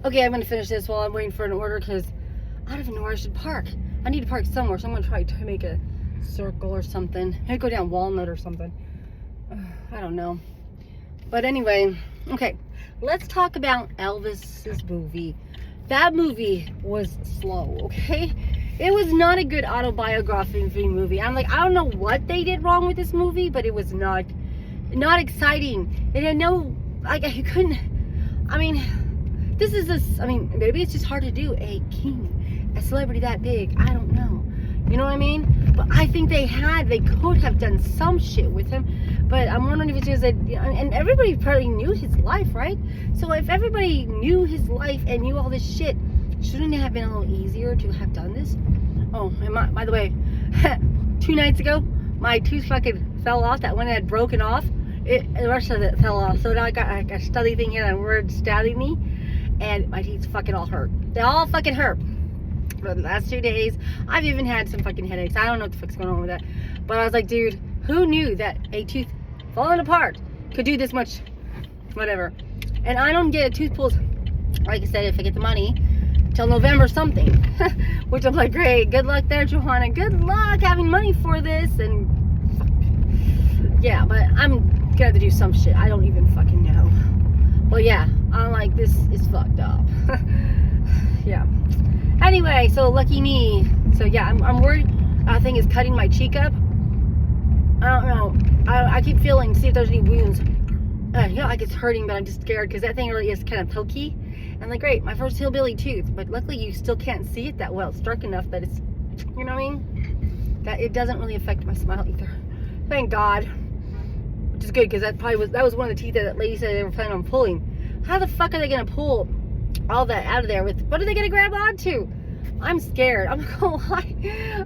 Okay, I'm gonna finish this while I'm waiting for an order because I don't even know where I should park. I need to park somewhere, so I'm gonna try to make a circle or something. Maybe go down Walnut or something. I don't know. But anyway, okay, let's talk about Elvis's movie. That movie was slow, okay? It was not a good autobiography movie. I'm like, I don't know what they did wrong with this movie, but it was not exciting. It had no, like, I couldn't, I mean, this is this, I mean, maybe it's just hard to do a celebrity that big. I don't know. You know what I mean? But I think they could have done some shit with him. But I'm wondering if it's just that, and everybody probably knew his life, right? So if everybody knew his life and knew all this shit, shouldn't it have been a little easier to have done this? Oh, and by the way, 2 nights ago, my tooth fucking fell off. That one that had broken off. The rest of it fell off. So now I got a study thing here and word stabbing me. And my teeth fucking all hurt. They all fucking hurt. For the last 2 days, I've even had some fucking headaches. I don't know what the fuck's going on with that. But I was like, dude, who knew that a tooth falling apart could do this much? Whatever. And I don't get a tooth pulled, like I said, if I get the money, till November something. Which I'm like, great, good luck there, Johanna. Good luck having money for this. And fuck. Yeah, but I'm gonna have to do some shit. I don't even fucking know. But yeah, I'm like, this is fucked up. Yeah. Anyway, so lucky me. So yeah, I'm worried. I think it's cutting my cheek up. I don't know. I keep feeling, see if there's any wounds. Like it's hurting, but I'm just scared because that thing really is kind of pokey. And like, great, my first hillbilly tooth, but luckily you still can't see it that well. It's dark enough that it's, you know what I mean? That it doesn't really affect my smile either. Thank God. Which is good because that was one of the teeth that lady said they were planning on pulling. How the fuck are they gonna pull all that out of there with? What are they gonna grab onto? I'm scared. I'm not gonna lie.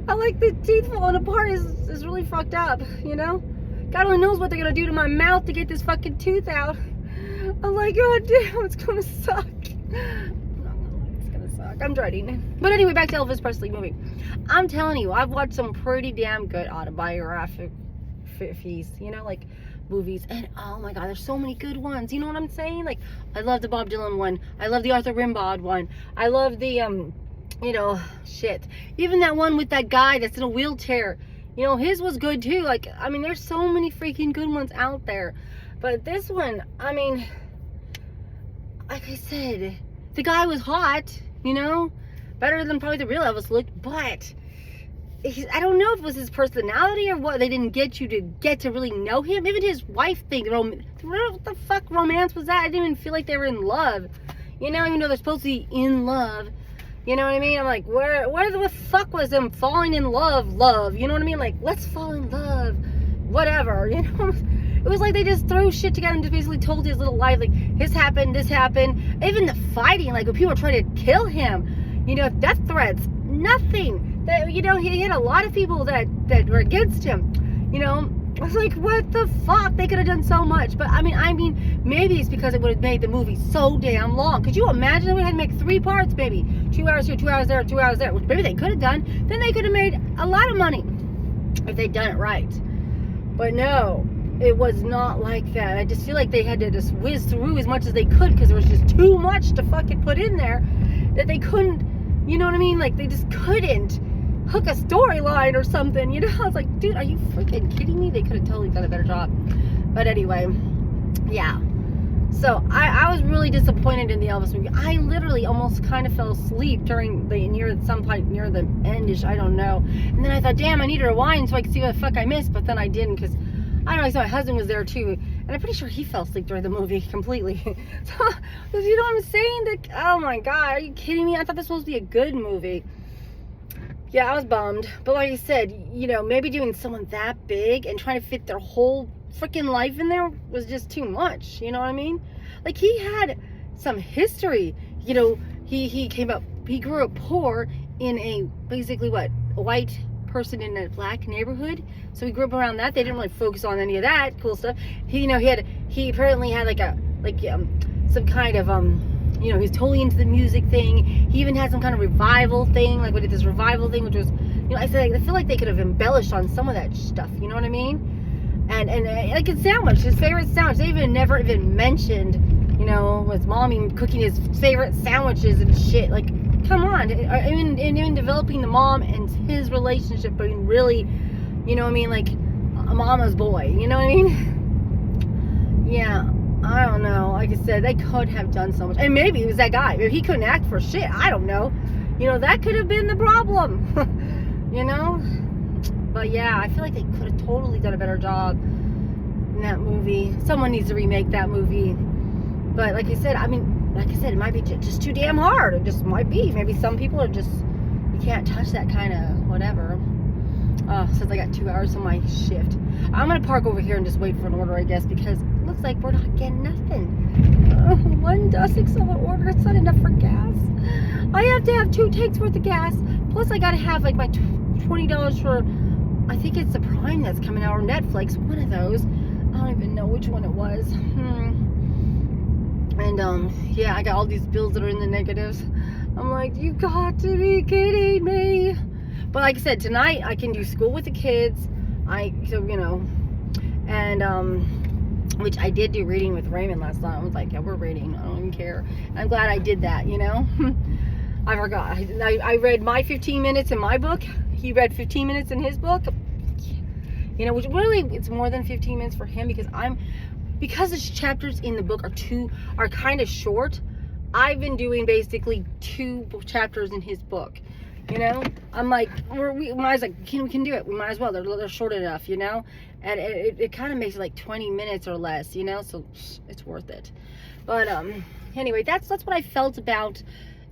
I like the teeth falling apart is really fucked up, you know? God only knows what they're gonna do to my mouth to get this fucking tooth out. I'm like, God damn, it's gonna suck. It's gonna suck. I'm dreading. But anyway, back to Elvis Presley movie. I'm telling you, I've watched some pretty damn good autobiographies, you know, like movies, and oh my God, there's so many good ones. You know what I'm saying? Like, I love the Bob Dylan one. I love the Arthur Rimbaud one. I love the you know, shit. Even that one with that guy that's in a wheelchair. You know, his was good too. Like, I mean, there's so many freaking good ones out there. But this one, I mean, like I said, the guy was hot, you know? Better than probably the real Elvis looked, but I don't know if it was his personality or what. They didn't get you to get to really know him. Even his wife thing, what the fuck romance was that? I didn't even feel like they were in love. You know, even though they're supposed to be in love. You know what I mean? I'm like, where the fuck was them falling in love? You know what I mean? Like, let's fall in love. Whatever, you know? It was like they just threw shit together and just basically told his little life, like, this happened. Even the fighting, like, when people were trying to kill him, you know, death threats, nothing. That, you know, he had a lot of people that were against him, you know? I was like, what the fuck? They could have done so much. But I mean, maybe it's because it would have made the movie so damn long. Could you imagine if we had to make 3 parts, maybe? 2 hours here, 2 hours there, 2 hours there, which maybe they could have done. Then they could have made a lot of money if they'd done it right. But no, it was not like that. I just feel like they had to just whiz through as much as they could because there was just too much to fucking put in there that they couldn't, you know what I mean? Like, they just couldn't hook a storyline or something, you know? I was like, dude, are you freaking kidding me? They could have totally done a better job. But anyway, yeah. So I was really disappointed in the Elvis movie. I literally almost kind of fell asleep some point near the endish, I don't know. And then I thought, damn, I need to rewind so I could see what the fuck I missed. But then I didn't because, I don't know, I saw my husband was there too. And I'm pretty sure he fell asleep during the movie completely. So, you know what I'm saying? Oh my God, are you kidding me? I thought this was supposed to be a good movie. Yeah, I was bummed. But like I said, you know, maybe doing someone that big and trying to fit their whole freaking life in there was just too much. You know what I mean? Like, he had some history. You know, he grew up poor in a, basically what, a white person in a black neighborhood. So he grew up around that. They didn't really focus on any of that cool stuff. He apparently had some kind of, you know, he's totally into the music thing. He even had some kind of revival thing, like we did this revival thing, which was, you know, I feel like they could have embellished on some of that stuff, you know what I mean? And like his sandwich, his favorite sandwich, they never even mentioned you know, with mommy cooking his favorite sandwiches and shit. Like, come on. And even developing the mom and his relationship being really, you know what I mean, like a mama's boy, you know what I mean? Yeah, I don't know. Like I said, they could have done so much. And maybe it was that guy. Maybe he couldn't act for shit. I don't know. You know, that could have been the problem. You know? But yeah, I feel like they could have totally done a better job in that movie. Someone needs to remake that movie. But like I said, it might be just too damn hard. It just might be. Maybe some people are just, you can't touch that kind of whatever. Since I got 2 hours on my shift. I'm going to park over here and just wait for an order, I guess, because it looks like we're not getting nothing. $1.06 of an order. It's not enough for gas. I have to have 2 tanks worth of gas. Plus, I got to have like my $20 for, I think it's the Prime that's coming out, or Netflix. One of those. I don't even know which one it was. And, yeah, I got all these bills that are in the negatives. I'm like, you got to be kidding me. But like I said, tonight I can do school with the kids. So, you know, and, which I did do reading with Raymond last night. I was like, yeah, we're reading. I don't even care. I'm glad I did that, you know. I forgot. I read my 15 minutes in my book. He read 15 minutes in his book. You know, which really, it's more than 15 minutes for him because the chapters in the book are kind of short. I've been doing basically 2 chapters in his book. You know, I'm like, we might as well, we can do it. We might as well. They're short enough, you know, and it kind of makes it like 20 minutes or less, you know, so it's worth it. But anyway, that's what I felt about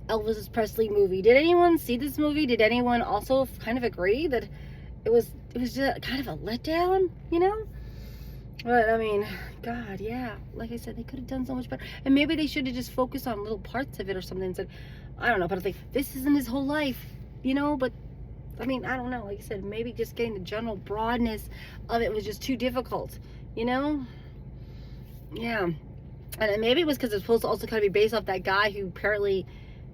Elvis Presley movie. Did anyone see this movie? Did anyone also kind of agree that it was just kind of a letdown, you know? But I mean, God, yeah, like I said, they could have done so much better, and maybe they should have just focused on little parts of it or something and said, I don't know, but I think this isn't his whole life. You know, but I mean, I don't know. Like I said, maybe just getting the general broadness of it was just too difficult, you know? Yeah. And maybe it was because it's supposed to also kind of be based off that guy who apparently,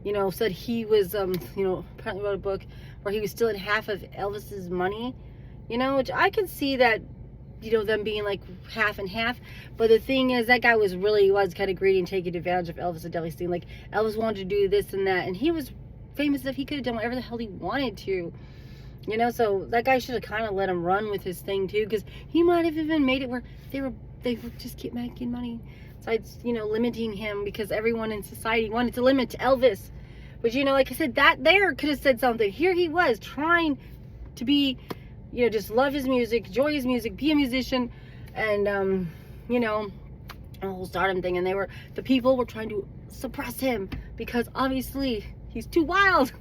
you know, said he was, you know, apparently wrote a book where he was stealing half of Elvis's money, you know, which I can see that, you know, them being like half and half. But the thing is, that guy was kind of greedy and taking advantage of Elvis and definitely stealing. Like, Elvis wanted to do this and that, and he was famous enough he could have done whatever the hell he wanted to, you know. So that guy should have kind of let him run with his thing too, because he might have even made it where they would just keep making money besides, you know, limiting him, because everyone in society wanted to limit Elvis, which, you know, like I said, that there could have said something. Here he was trying to be, you know, just love his music, enjoy his music, be a musician, and you know, the whole stardom thing, and the people were trying to suppress him because obviously he's too wild,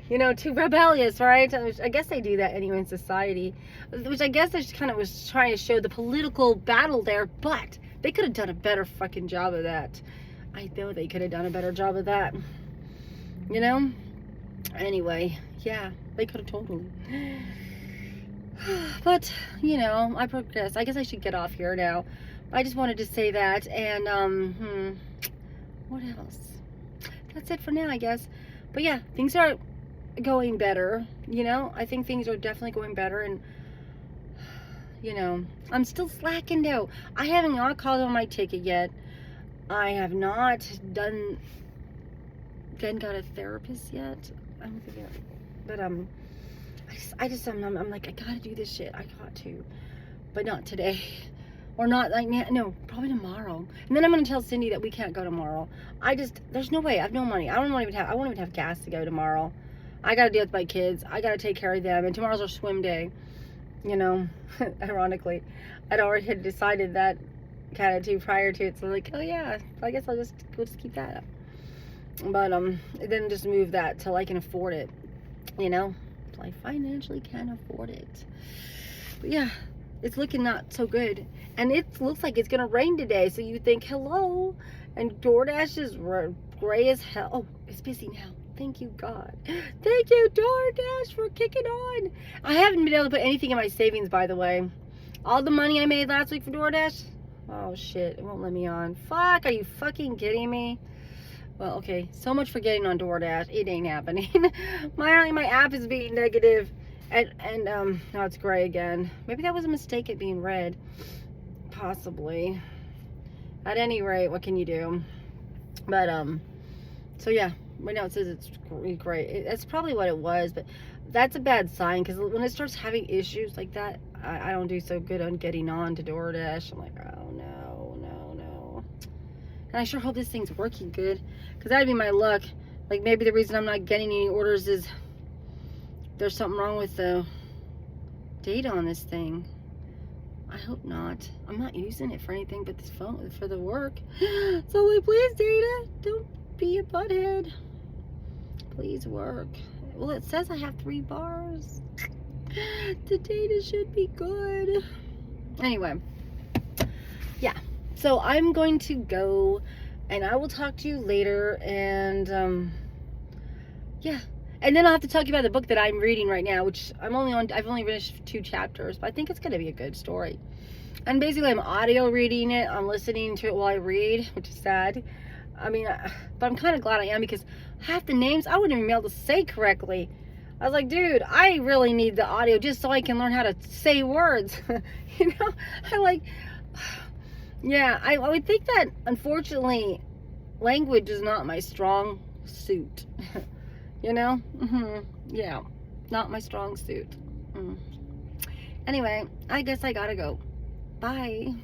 you know, too rebellious, right? Which I guess they do that anyway in society, which I guess I just kind of was trying to show the political battle there, but they could have done a better fucking job of that. I know they could have done a better job of that, you know? Anyway, yeah, they could have totally. But, you know, I progress. I guess I should get off here now. I just wanted to say that, and, what else? That's it for now, I guess. But yeah, things are going better, you know? I think things are definitely going better, and, you know, I'm still slacking though. I haven't not called on my ticket yet. I have not got a therapist yet. I'm thinking, but, I'm like, I gotta do this shit. I got to, but not today. Or not, like, no, probably tomorrow. And then I'm going to tell Cindy that we can't go tomorrow. There's no way. I have no money. I won't even have gas to go tomorrow. I got to deal with my kids. I got to take care of them. And tomorrow's our swim day. You know, ironically. I'd already had decided that kind of prior to it. So I'm like, oh yeah, I guess we'll just keep that up. But, then just move that till I can afford it. You know, till I financially can afford it. But yeah. It's looking not so good, and it looks like it's gonna rain today, so you think hello, and DoorDash is gray as hell. Oh, it's busy now. Thank you, God. Thank you, DoorDash, for kicking on. I haven't been able to put anything in my savings, by the way. All the money I made last week for DoorDash, oh shit, it won't let me on. Fuck, are you fucking kidding me? Well, okay, so much for getting on DoorDash. It ain't happening. my app is being negative. And now it's gray again. Maybe that was a mistake, it being red. Possibly. At any rate, what can you do? But so yeah, right now it says it's great. That's probably what it was, but that's a bad sign, because when it starts having issues like that, I don't do so good on getting on to DoorDash. I'm like, oh no, no, no. And I sure hope this thing's working good, because that'd be my luck. Like, maybe the reason I'm not getting any orders is there's something wrong with the data on this thing. I hope not. I'm not using it for anything but this phone, for the work. So like, please, data, don't be a butthead. Please work. Well, it says I have 3 bars. The data should be good. Anyway, yeah. So I'm going to go, and I will talk to you later. And yeah. And then I'll have to talk to you about the book that I'm reading right now, which I've only finished 2 chapters, but I think it's going to be a good story. And basically, I'm audio reading it. I'm listening to it while I read, which is sad. I mean, but I'm kind of glad I am, because half the names I wouldn't even be able to say correctly. I was like, dude, I really need the audio just so I can learn how to say words. You know, yeah, I would think that, unfortunately, language is not my strong suit. You know? Yeah, not my strong suit. Anyway, I guess I gotta go. Bye.